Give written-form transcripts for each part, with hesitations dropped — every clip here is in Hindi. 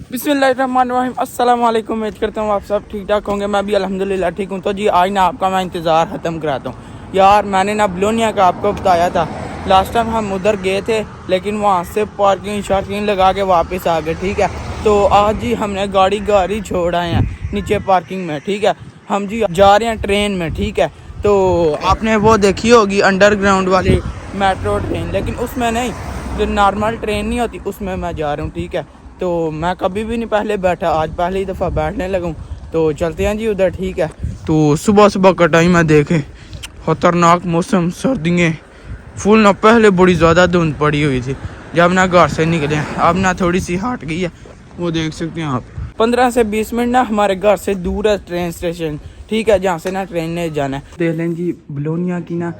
बिस्मिल्लाहिर्रहमानिर्रहीम अस्सलाम वालेकुम। उम्मीद करता हूँ आप सब ठीक ठाक होंगे। मैं भी अल्हम्दुलिल्लाह ठीक हूँ। तो जी आज ना आपका मैं इंतज़ार ख़त्म कराता हूँ यार। मैंने ना बलोनिया का आपको बताया था लास्ट टाइम हम उधर गए थे, लेकिन वहाँ से पार्किंग शार्किंग लगा के वापस आ गए। ठीक है, तो आज जी हमने गाड़ी छोड़ आए हैं नीचे पार्किंग में। ठीक है, हम जी जा रहे हैं ट्रेन में। ठीक है, तो आपने वो देखी होगी अंडरग्राउंड वाली मेट्रो ट्रेन, लेकिन उसमें नहीं, जो नॉर्मल ट्रेन नहीं होती उसमें मैं जा रहा हूँ। ठीक है, तो मैं कभी भी नहीं पहले बैठा, आज पहली दफ़ा बैठने लगूँ। तो चलते हैं जी उधर। ठीक है, तो सुबह सुबह का टाइम है, देखें ख़तरनाक मौसम, सर्दियाँ फुल ना। पहले बड़ी ज़्यादा धुंध पड़ी हुई थी जब ना घर से निकले, अब ना थोड़ी सी हट गई है। वो देख सकते हैं आप, 15 से 20 मिनट ना हमारे घर से दूर है ट्रेन स्टेशन। ठीक है, जहाँ से ना ट्रेन ने जाना है। देख लें जी, बलोनिया की ना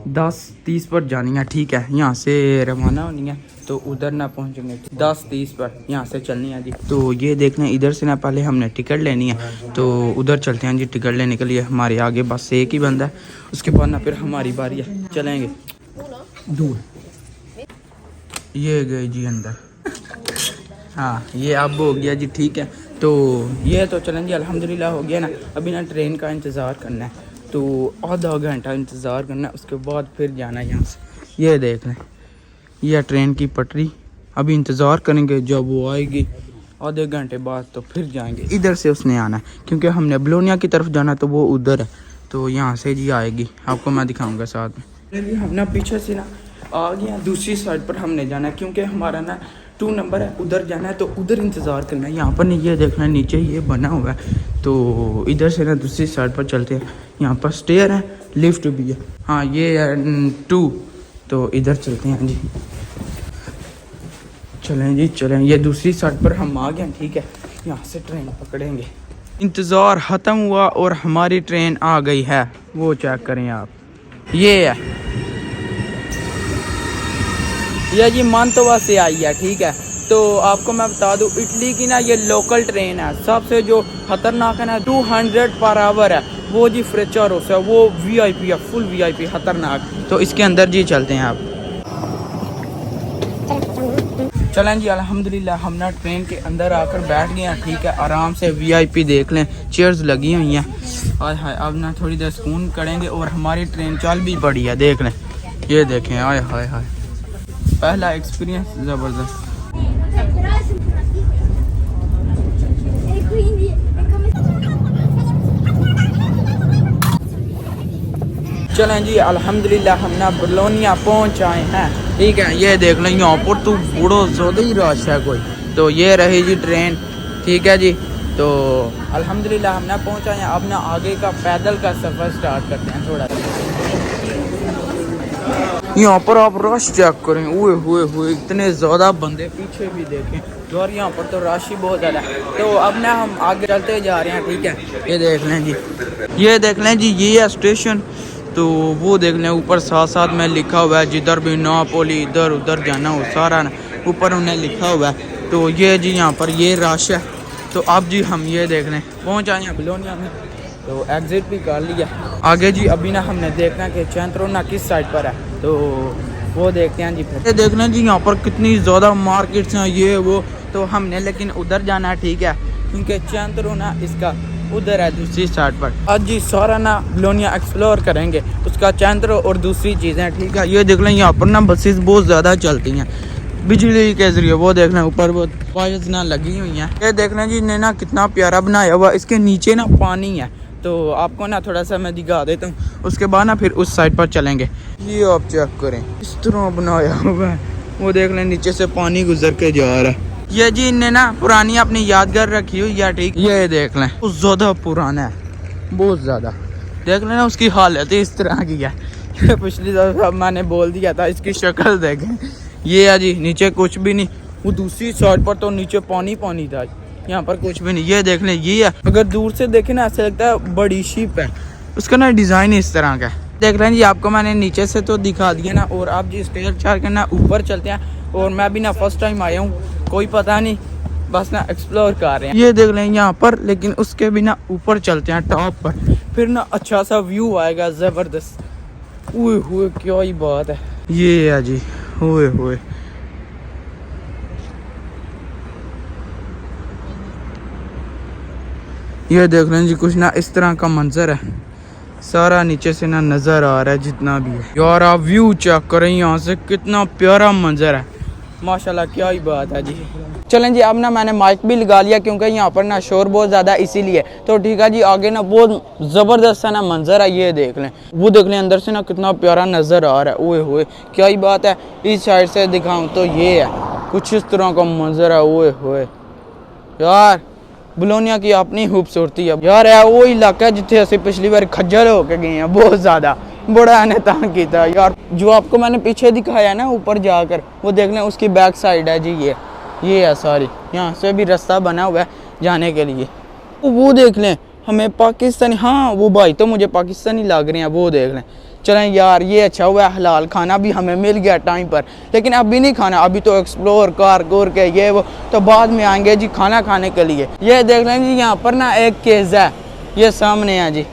10:30 पर जानी है। ठीक है, यहाँ से रवाना होनी है, तो उधर ना पहुँचेंगे 10:30 पर, यहाँ से चलनी है जी। तो ये देखना, इधर से ना पहले हमने टिकट लेनी है, तो उधर चलते हैं जी टिकट लेने के लिए। हमारे आगे बस से एक ही बंदा है, उसके बाद ना फिर हमारी बारी है, चलेंगे दूर। ये गए जी अंदर, हाँ ये अब हो गया जी। ठीक है, तो ये तो चलें जी, अल्हम्दुलिल्लाह हो गया ना। अभी ना ट्रेन का इंतज़ार करना है, तो आधा घंटा इंतज़ार करना है, उसके बाद फिर जाना है यहाँ से। ये देख लें, यह ट्रेन की पटरी। अभी इंतज़ार करेंगे जब वो आएगी, आधे घंटे बाद तो फिर जाएंगे। इधर से उसने आना है, क्योंकि हमने बलोनिया की तरफ जाना, तो वो उधर है, तो यहाँ से जी आएगी, आपको मैं दिखाऊंगा साथ में। हम ना पीछे से ना आ गया, दूसरी साइड पर हमने जाना है, क्योंकि हमारा ना 2 नंबर है, उधर जाना है, तो उधर इंतज़ार करना है। यहाँ पर नहीं, ये देखना है नीचे ये बना हुआ है, तो इधर से ना दूसरी साइड पर चलते हैं। यहाँ पर स्टेयर है, लिफ्ट भी है, हाँ ये है 2, तो इधर चलते हैं जी। चलें जी चलें, ये दूसरी साइड पर हम आ गए। ठीक है, यहाँ से ट्रेन पकड़ेंगे। इंतज़ार ख़त्म हुआ और हमारी ट्रेन आ गई है, वो चेक करें आप, ये है, ये जी मानतोवा से आई है। ठीक है, तो आपको मैं बता दूं, इटली की ना ये लोकल ट्रेन है, सबसे जो खतरनाक है ना 200 पर आवर है, वो जी फ्रेचरोस है, वो वीआईपी है, फुल वीआईपी खतरनाक। तो इसके अंदर जी चलते हैं आप। चलें जी, अल्हम्दुलिल्लाह हम ना ट्रेन के अंदर आकर बैठ गए हैं। ठीक है, आराम से वीआईपी देख लें, चेयर्स लगी हुई हैं। हाय हाय, अब ना थोड़ी देर सुकून करेंगे, और हमारी ट्रेन चल भी पड़ी है, देख लें, ये देखें, हाय हाय हाय, पहला एक्सपीरियंस ज़बरदस्त। चलें जी, अल्हम्दुलिल्लाह हम ना बलोनिया पहुंच आए हैं। ठीक है, ये देख लें, यहाँ पर तो बड़ा ज़्यादा ही रश है कोई। तो ये रही जी ट्रेन। ठीक है जी, तो अल्हम्दुलिल्लाह हम ना पहुंच आए हैं। अब ना आगे का पैदल का सफ़र स्टार्ट करते हैं थोड़ा। यहाँ पर आप रश चेक करें, ओए हुए हुए, इतने ज़्यादा बंदे, पीछे भी देखें और यहाँ पर तो रश ही बहुत ज़्यादा है। तो अब ना हम आगे चलते जा रहे हैं। ठीक है, ये देख लें जी, ये देख लें जी, ये है स्टेशन। तो वो देख लें, ऊपर साथ साथ में लिखा हुआ है, जिधर भी नापोली इधर उधर जाना हो सारा ऊपर उन्हें लिखा हुआ है। तो ये जी यहाँ पर ये रश है। तो अब जी हम ये देख लें पहुँच आए हैं बलोनिया में, तो एग्ज़िट भी कर लिया। आगे जी अभी ना हमने देखना कि चैंत्रोना किस साइड पर है, तो वो देखते हैं जी। फिर ये देखना जी, यहाँ पर कितनी ज़्यादा मार्केट्स हैं, ये वो, तो हमने लेकिन उधर जाना है। ठीक है, क्योंकि चैंत्रोना इसका उधर है दूसरी साइड पर। आज जी सारा ना बलोनिया एक्सप्लोर करेंगे, उसका चैंत्रो और दूसरी चीज़ें। ठीक है, ये देख लें, यहाँ पर ना बसेस बहुत ज़्यादा चलती हैं बिजली के जरिए। वो देख लें ऊपर वो वायर्स ना लगी हुई हैं। ये देख लें जी, ने ना कितना प्यारा बनाया हुआ, इसके नीचे ना पानी है, तो आपको ना थोड़ा सा मैं दिखा देता हूँ, उसके बाद ना फिर उस साइड पर चलेंगे। ये आप चेक करें, इस तरह बनाया हुआ है, वो देख लें नीचे से पानी गुजर के जा रहा है। ये जी इनने ना पुरानी अपनी यादगार रखी हुई है। ठीक, ये देख लें, बहुत ज़्यादा पुराना है, बहुत ज़्यादा। देख लें ना उसकी हालत इस तरह की है। पिछली दफ़ा मैंने बोल दिया था, इसकी शक्ल देखें, ये है जी, नीचे कुछ भी नहीं। वो दूसरी साइड पर तो नीचे पानी पानी था, यहाँ पर कुछ भी नहीं। ये देख लें, ये है, अगर दूर से देखें ना ऐसा लगता है बड़ी शिप है, उसका ना डिज़ाइन इस तरह का है। देख लें जी, आपको मैंने नीचे से तो दिखा दिया ना, और आप जी स्टेयर चार करना ऊपर चलते हैं। और मैं भी ना फर्स्ट टाइम आया हूँ, कोई पता नहीं, बस ना एक्सप्लोर कर रहे हैं। ये देख लें यहाँ पर, लेकिन उसके भी ना ऊपर चलते हैं टॉप पर, फिर ना अच्छा सा व्यू आएगा ज़बरदस्त। ओए हुए, क्या ही बात है, ये है जी, ओए हुए, ये देख लें जी कुछ ना इस तरह का मंजर है, सारा नीचे से ना नज़र आ रहा है जितना भी है। यार आप व्यू चेक करें यहाँ से, कितना प्यारा मंजर है माशाल्लाह, क्या ही बात है जी। चलें जी, अब ना मैंने माइक भी लगा लिया क्योंकि यहाँ पर ना शोर बहुत ज़्यादा इसीलिए। तो ठीक है जी, आगे ना बहुत ज़बरदस्त सा ना मंजर है, ये देख लें, वो देख लें अंदर से ना कितना प्यारा नज़र आ रहा है। ओए होए क्या ही बात है। इस साइड से दिखाऊँ तो ये है कुछ इस तरह का मंजर है। ओए होए यार बलोनिया की अपनी खूबसूरती है यार। है वो इलाका है जिथे असं पिछली बार खज्जल होके गए हैं बहुत ज़्यादा, बड़ा ने तंग किया यार। जो आपको मैंने पीछे दिखाया ना ऊपर जाकर, वो देख लें उसकी बैक साइड है जी, ये है सारी, यहाँ से भी रास्ता बना हुआ है जाने के लिए। वो देख लें हमें पाकिस्तानी, हाँ वो भाई तो मुझे पाकिस्तानी लग रहे हैं, वो देख लें। चलें यार ये अच्छा हुआ है, हलाल खाना भी हमें मिल गया टाइम पर, लेकिन अभी नहीं खाना, अभी तो एक्सप्लोर कार गोर के ये वो तो बाद में आएंगे जी खाना खाने के लिए। ये देख लें जी यहाँ पर ना एक केज है, ये सामने है जी,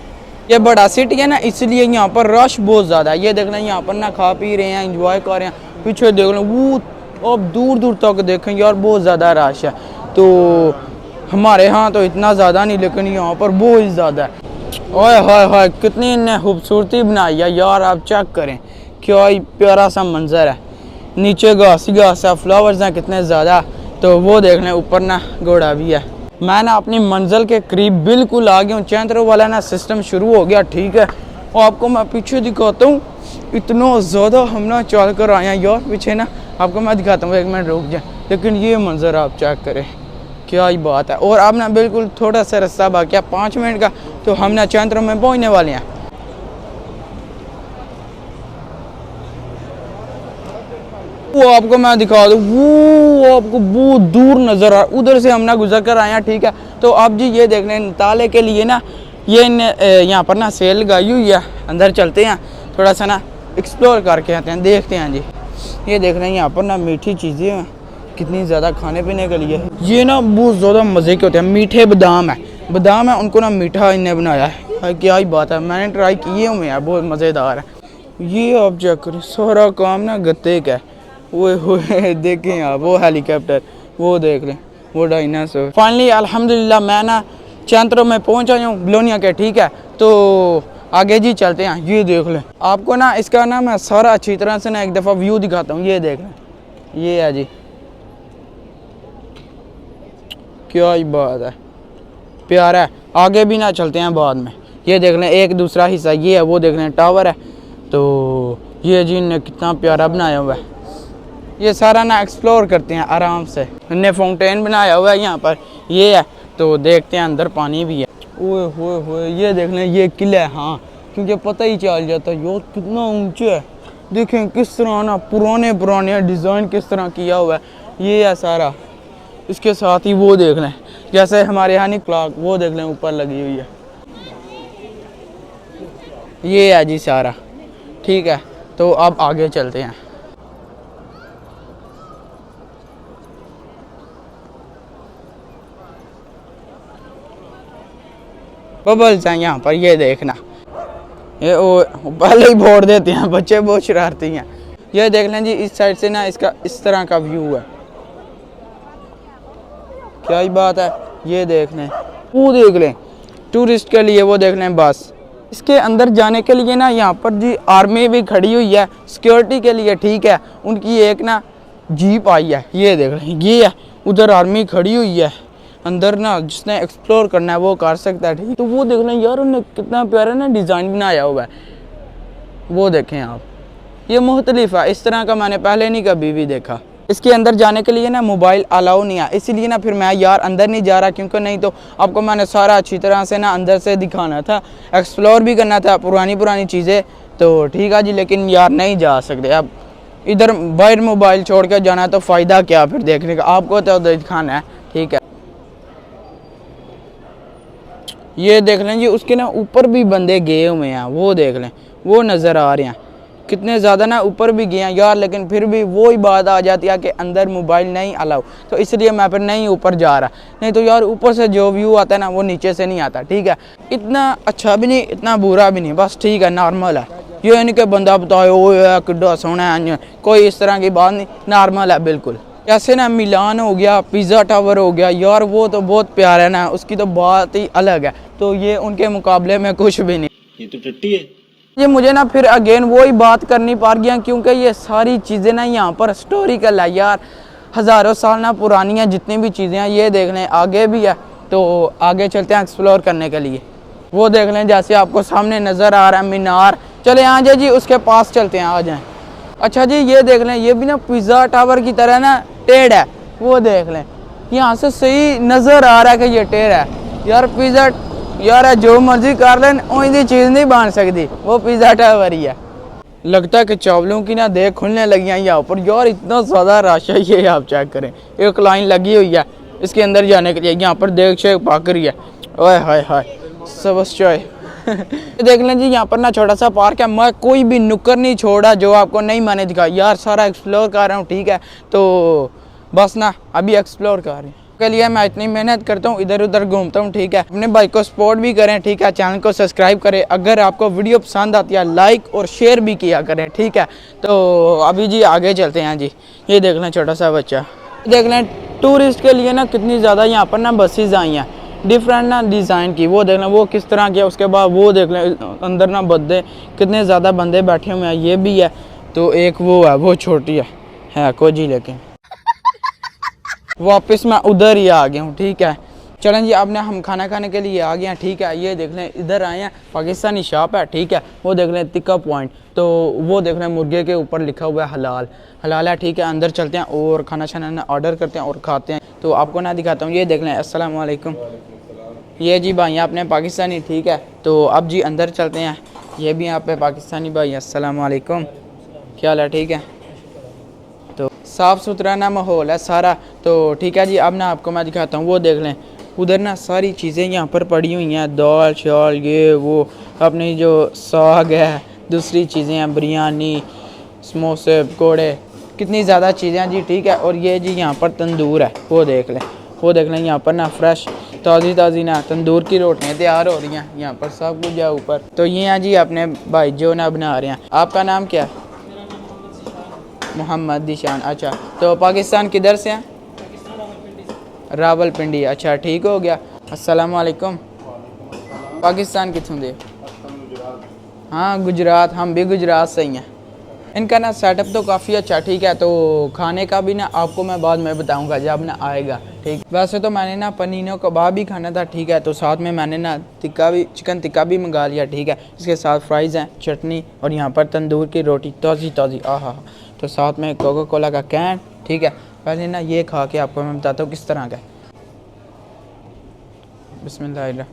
ये बड़ा सिटी है ना इसलिए यहाँ पर रश बहुत ज़्यादा है। ये देख लें यहाँ पर ना खा पी रहे हैं, इंजॉय कर रहे हैं। पीछे देख लें वो अब दूर दूर तक देखें यार बहुत ज़्यादा रश है। तो हमारे यहाँ तो इतना ज़्यादा नहीं, लेकिन यहाँ पर बहुत ज़्यादा है। ओए हाय हाय कितनी इन्हें खूबसूरती बनाई है यार, आप चेक करें क्या ही प्यारा सा मंजर है। नीचे घास ही घास है, फ्लावर्स हैं कितने ज़्यादा। तो वो देख लें ऊपर ना घोड़ा भी है। मैं ना अपनी मंजिल के करीब बिल्कुल आ गया हूँ, चैंतरों वाला ना सिस्टम शुरू हो गया, ठीक है। और आपको मैं पीछे दिखाता हूँ, इतना ज़्यादा हम ना चल कर आए हैं यार पीछे ना, आपको मैं दिखाता हूँ, एक मिनट रुक जाए। लेकिन ये मंजर आप चेक करें क्या ही बात है। और अब ना बिल्कुल थोड़ा सा रास्ता बाकी है 5 मिनट का, तो हम ना चैंतरों में पहुँचने वाले हैं। वो आपको मैं दिखा दूँ, वो आपको बहुत दूर नज़र आ, उधर से हम ना गुजर कर आए हैं, ठीक है। तो अब जी ये देख लें ताले के लिए ना ये यहाँ पर ना सेल लगाई हुई है, अंदर चलते हैं थोड़ा सा ना एक्सप्लोर करके आते हैं, देखते हैं जी। ये देख रहे हैं यहाँ पर ना मीठी चीज़ें हैं कितनी ज़्यादा खाने पीने के लिए। ये ना बहुत ज़्यादा मज़े के होते हैं, मीठे बादाम है उनको ना मीठा इन्हें बनाया है, क्या ही बात है। मैंने ट्राई किए हुए हैं, बहुत मज़ेदार है। ये आप चेक करें सारा काम ना गत्ते का है। वो देखें आप, वो हेलीकॉप्टर, वो देख लें, वो डायनासोर। फाइनली अल्हम्दुलिल्लाह मैं ना चैंतरों में पहुंच आया हूँ बलोनिया के, ठीक है। तो आगे जी चलते हैं। ये देख लें, आपको ना इसका ना मैं सारा अच्छी तरह से ना एक दफ़ा व्यू दिखाता हूँ। ये देख लें, ये है जी, क्या ही बात है, प्यारा है। आगे भी ना चलते हैं बाद में। ये देख लें एक दूसरा हिस्सा ये है, वो देख लें टावर है। तो ये जी ने कितना प्यारा बनाया हुआ है। ये सारा ना एक्सप्लोर करते हैं आराम से। इन्हें फाउंटेन बनाया हुआ है यहाँ पर, ये है। तो देखते हैं अंदर पानी भी है। ओए होए होए ये देख लें ये किला है, हाँ क्योंकि पता ही चल जाता है यार कितना ऊंचा है। देखें किस तरह ना पुराने डिज़ाइन किस तरह किया हुआ है, ये है सारा। इसके साथ ही वो देख लें जैसे हमारे यहाँ नहीं क्लॉक, वो देख लें ऊपर लगी हुई है। ये है जी सारा, ठीक है। तो अब आगे चलते हैं। बबल्स हैं यहाँ पर, ये देखना, ये वो पहले ही भोड़ देते हैं बच्चे, बहुत शरारती हैं। ये देख लें जी इस साइड से ना इसका इस तरह का व्यू है, क्या ही बात है। ये देख लें, वो देख लें टूरिस्ट के लिए, वो देख लें बस। इसके अंदर जाने के लिए ना यहाँ पर जी आर्मी भी खड़ी हुई है सिक्योरिटी के लिए, ठीक है। उनकी एक ना जीप आई है, ये देख लें, ये है उधर आर्मी खड़ी हुई है। अंदर ना जिसने एक्सप्लोर करना है वो कर सकता है, ठीक। तो वो देख लें यार उन्हें कितना प्यारा ना डिज़ाइन बनाया हुआ है, वो देखें आप। ये मुख्तलिफ है, इस तरह का मैंने पहले नहीं कभी भी देखा। इसके अंदर जाने के लिए ना मोबाइल अलाउ नहीं है, इसीलिए ना फिर मैं यार अंदर नहीं जा रहा, क्योंकि नहीं तो आपको मैंने सारा अच्छी तरह से ना अंदर से दिखाना था, एक्सप्लोर भी करना था पुरानी चीज़ें। तो ठीक है जी, लेकिन यार नहीं जा सकते अब इधर बाहर मोबाइल छोड़ कर जाना है, तो फ़ायदा क्या फिर देखने का, आपको तो दिखाना है, ठीक है। ये देख लें जी उसके ना ऊपर भी बंदे गए हुए हैं, वो देख लें, वो नज़र आ रहे हैं कितने ज़्यादा ना ऊपर भी गए हैं यार। लेकिन फिर भी वो ही बात आ जाती है कि अंदर मोबाइल नहीं अलाउ, तो इसलिए मैं फिर नहीं ऊपर जा रहा। नहीं तो यार ऊपर से जो व्यू आता है ना वो नीचे से नहीं आता, ठीक है। इतना अच्छा भी नहीं इतना बुरा भी नहीं, बस ठीक है, नॉर्मल है। ये नहीं कि बंदा बताए ओ किड्डा सोना है, कोई इस तरह की बात नहीं, नॉर्मल है बिल्कुल। जैसे ना मिलान हो गया, पिज़्ज़ा टावर हो गया यार, वो तो बहुत प्यारा है ना, उसकी तो बात ही अलग है। तो ये उनके मुकाबले में कुछ भी नहीं। ये तो टट्टी है। ये मुझे ना फिर अगेन वही बात करनी पड़ गया, क्योंकि ये सारी चीज़ें ना यहाँ पर हिस्टोरिकल है यार, हज़ारों साल ना पुरानी है जितनी भी चीज़ें हैं। ये देख लें आगे भी है, तो आगे चलते हैं एक्सप्लोर करने के लिए। वो देख लें जैसे आपको सामने नज़र आ रहा है मीनार। चले आ जाए जी, उसके पास चलते हैं, आ जाएँ। अच्छा जी ये देख लें, ये भी ना पिज़्ज़ा टावर की तरह ना टेढ़ है। वो देख लें, यहाँ से सही नज़र आ रहा है कि ये टेढ़ है यार। पिज़्ज़ा यार जो मर्जी कर लें, उनकी चीज़ नहीं बन सकती, वो पिज़्ज़ा टावर ही है। लगता है कि चावलों की ना देख खुलने लगी हैं यहाँ पर यार, इतना ज़्यादा रश है। ये आप चेक करें, एक लाइन लगी हुई है इसके अंदर जाने के लिए। यहाँ पर देख शेख पाक रही है, ओए हाय हाय सबस चाय। देख लें जी, यहाँ पर ना छोटा सा पार्क है। मैं कोई भी नुक्कड़ नहीं छोड़ा जो आपको नहीं मैंने दिखा यार, सारा एक्सप्लोर कर रहा हूँ, ठीक है। तो बस ना अभी एक्सप्लोर कर रहे हैं के लिए मैं इतनी मेहनत करता हूँ, इधर उधर घूमता हूँ, ठीक है। अपने भाई को सपोर्ट भी करें, ठीक है। चैनल को सब्सक्राइब करें, अगर आपको वीडियो पसंद आती है लाइक और शेयर भी किया करें, ठीक है। तो अभी जी आगे चलते हैं जी। ये देख लें छोटा सा बच्चा, देख लें टूरिस्ट के लिए ना कितनी ज़्यादा यहाँ पर ना बसेज आई हैं डिफरेंट ना डिज़ाइन की। वो देख लें वो किस तरह की है। उसके बाद वो देख लें अंदर ना बंदे, कितने ज़्यादा बंदे बैठे हुए हैं। ये भी है, तो एक वो है, वो छोटी है को जी, लेकिन वापस मैं उधर ही आ गया हूँ, ठीक है। चलें जी, अब ना हम खाना खाने के लिए आ गए हैं, ठीक है। ये देख लें इधर आए हैं, पाकिस्तानी शॉप है, ठीक है। वो देख लें टिक्का पॉइंट, तो वो देख लें मुर्गे के ऊपर लिखा हुआ है हलाल, हलाल है, ठीक है। अंदर चलते हैं और खाना शाना ना ऑर्डर करते हैं और खाते हैं। तो आपको ना दिखाता हूँ, ये देख लें। अस्सलाम वालेकुम। ये जी भाई अपने पाकिस्तानी, ठीक है। तो अब जी अंदर चलते हैं। ये भी यहाँ पे पाकिस्तानी भाई, अस्सलाम वालेकुम, क्या हाल है, ठीक है। तो साफ़ सुथरा ना माहौल है सारा, तो ठीक है जी। अब ना आपको मैं दिखाता हूँ, वो देख लें उधर ना सारी चीज़ें यहाँ पर पड़ी हुई हैं, दाल शाल ये वो, अपनी जो साग है, दूसरी चीज़ें हैं, बिरयानी, समोसे, पकौड़े, कितनी ज़्यादा चीज़ें हैं जी, ठीक है। और ये जी यहाँ पर तंदूर है, वो देख लें। वो देख लें यहाँ पर ना फ्रेश ताज़ी ताज़ी ना तंदूर की रोटियाँ तैयार हो रही हैं यहाँ पर, सब कुछ है ऊपर। तो ये हैं जी अपने भाई जो ना बना रहे हैं। आपका नाम क्या है? मोहम्मद दिशान। अच्छा, तो पाकिस्तान किधर से हैं? रावलपिंडी। अच्छा ठीक हो गया। अस्सलाम वालेकुम। पाकिस्तान कितों दे? हाँ गुजरात, हम भी गुजरात से ही हैं। इनका ना सेटअप तो काफ़ी अच्छा, ठीक है। तो खाने का भी ना आपको मैं बाद में बताऊंगा जब ना आएगा, ठीक। वैसे तो मैंने ना पनीनो कबाब भी खाना था, ठीक है। तो साथ में मैंने ना टिक्का भी, चिकन टिक्का भी मंगा लिया, ठीक है। इसके साथ फ्राइज़ हैं, चटनी और यहाँ पर तंदूर की रोटी ताज़ी ताज़ी, आहा। तो साथ में कोका कोला का कैन, ठीक है। पहले ना ये खा के आपको मैं बताता हूँ किस तरह का। बिस्मिल्लाह।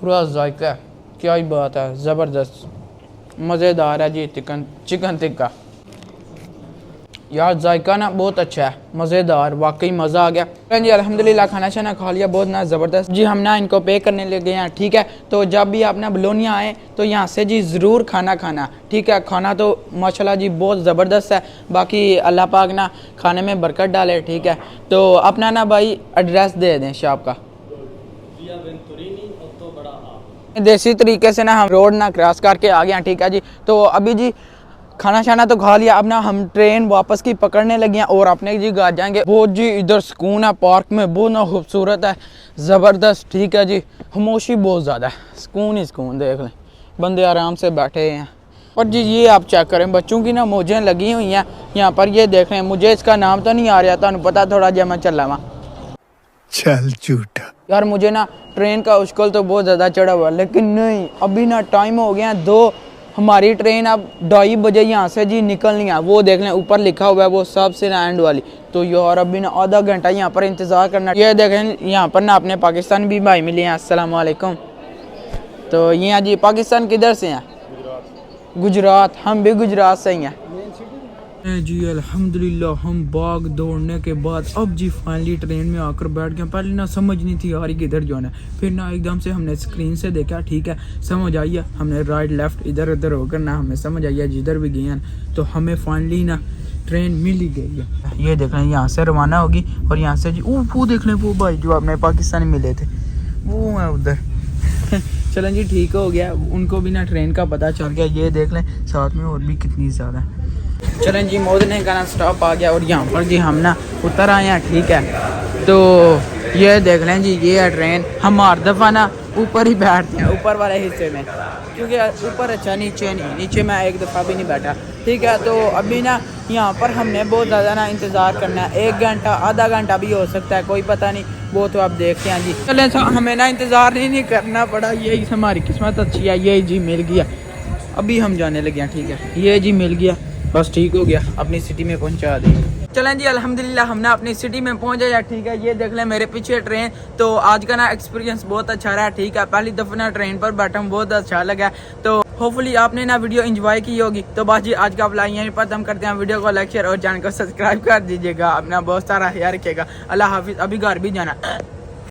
पूरा जायका, क्या ही बात है, ज़बरदस्त मज़ेदार है जी। चिकन टिक्का यार, जायका ना बहुत अच्छा है, मज़ेदार, वाकई मज़ा आ गया जी। अल्हम्दुलिल्लाह खाना शाना खा लिया, बहुत ना ज़बरदस्त जी। हम ना इनको पे करने लगे हैं, ठीक है। तो जब भी आप ना बलोनिया आए तो यहाँ से जी ज़रूर खाना खाना, ठीक है। खाना तो माशाल्लाह जी बहुत ज़बरदस्त है। बाकी अल्लाह पाक ना खाने में बरकत डाले, ठीक है। तो अपना ना भाई एड्रेस दे दें शॉप का। देसी तरीके से ना हम रोड ना क्रॉस करके आ गए हैं, ठीक है जी। तो अभी जी खाना शाना तो खा लिया, अब ना हम ट्रेन वापस की पकड़ने लगे हैं और अपने जी घर जाएंगे। बहुत जी इधर सुकून है, पार्क में बहुत ना खूबसूरत है, ज़बरदस्त, ठीक है जी। खामोशी बहुत ज़्यादा है, सुकून ही सुकून, देख लें बंदे आराम से बैठे हैं। और जी ये आप चेक करें, बच्चों की ना मौजें लगी हुई हैं यहाँ पर। ये देख लें, मुझे इसका नाम तो नहीं आ रहा था, पता थोड़ा जब मैं चला वहाँ। चल झूठा यार मुझे ना ट्रेन का उश्कल तो बहुत ज़्यादा चढ़ा हुआ, लेकिन नहीं, अभी ना टाइम हो गया 2, हमारी ट्रेन अब 2:30 बजे यहाँ से जी निकलनी है। वो देख लें ऊपर लिखा हुआ है, वो सबसे एंड वाली। तो यार अभी ना आधा घंटा यहाँ पर इंतज़ार करना। ये देखें यहाँ पर ना अपने पाकिस्तान भी भाई मिले हैं, अस्सलाम वालेकुम। तो ये जी पाकिस्तान किधर से हैं? गुजरात, हम भी गुजरात से ही हैं जी। अल्हम्दुलिल्लाह हम भाग दौड़ने के बाद अब जी फाइनली ट्रेन में आकर बैठ गए। पहले ना समझ नहीं थी यार किधर जाना है, फिर ना एकदम से हमने स्क्रीन से देखा, ठीक है, समझ आई है। हमने राइट लेफ्ट इधर उधर होकर ना हमें समझ आई है, जिधर भी गए हैं तो हमें फाइनली ना ट्रेन मिल ही गई है। ये देख लें यहाँ से रवाना होगी और यहाँ से जी वो देख लें वो भाई जो अपने पाकिस्तानी मिले थे, वो है उधर। चलें जी ठीक हो गया, उनको भी ना ट्रेन का पता चल गया। ये देख लें साथ में और भी कितनी ज़्यादा है। चलें जी मोदने का ना स्टॉप आ गया और यहाँ पर जी हम ना उतर आए हैं, ठीक है। तो ये देख लें जी ये है ट्रेन। हम हर दफ़ा ना ऊपर ही बैठते हैं, ऊपर वाले हिस्से में, क्योंकि ऊपर अच्छा नीचे नहीं, नीचे मैं एक दफ़ा भी नहीं बैठा, ठीक है। तो अभी ना यहाँ पर हमने बहुत ज़्यादा ना इंतज़ार करना है, 1 घंटा आधा घंटा भी हो सकता है, कोई पता नहीं, वो तो आप देखते हैं जी। चलें हमें ना इंतज़ार नहीं करना पड़ा, यही हमारी किस्मत अच्छी है। ये जी मिल गया, अभी हम जाने लगे हैं, ठीक है। ये जी मिल गया, बस ठीक हो गया, अपनी सिटी में पहुँचा देंगे। चलें जी अल्हम्दुलिल्लाह हमने अपनी सिटी में पहुंच गया, ठीक है। ये देख लें मेरे पीछे ट्रेन। तो आज का ना एक्सपीरियंस बहुत अच्छा रहा, ठीक है। पहली दफ़ा ना ट्रेन पर बैठा हूँ, बहुत अच्छा लगा। तो होपफुली आपने ना वीडियो एंजॉय की होगी। तो बस जी आज का व्लॉग यहीं पर खत्म करते हैं। वीडियो को लाइक शेयर और चैनल को सब्सक्राइब कर दीजिएगा। अपना बहुत सारा ख्याल रखिएगा। अल्लाह हाफिज़। अभी घर भी जाना।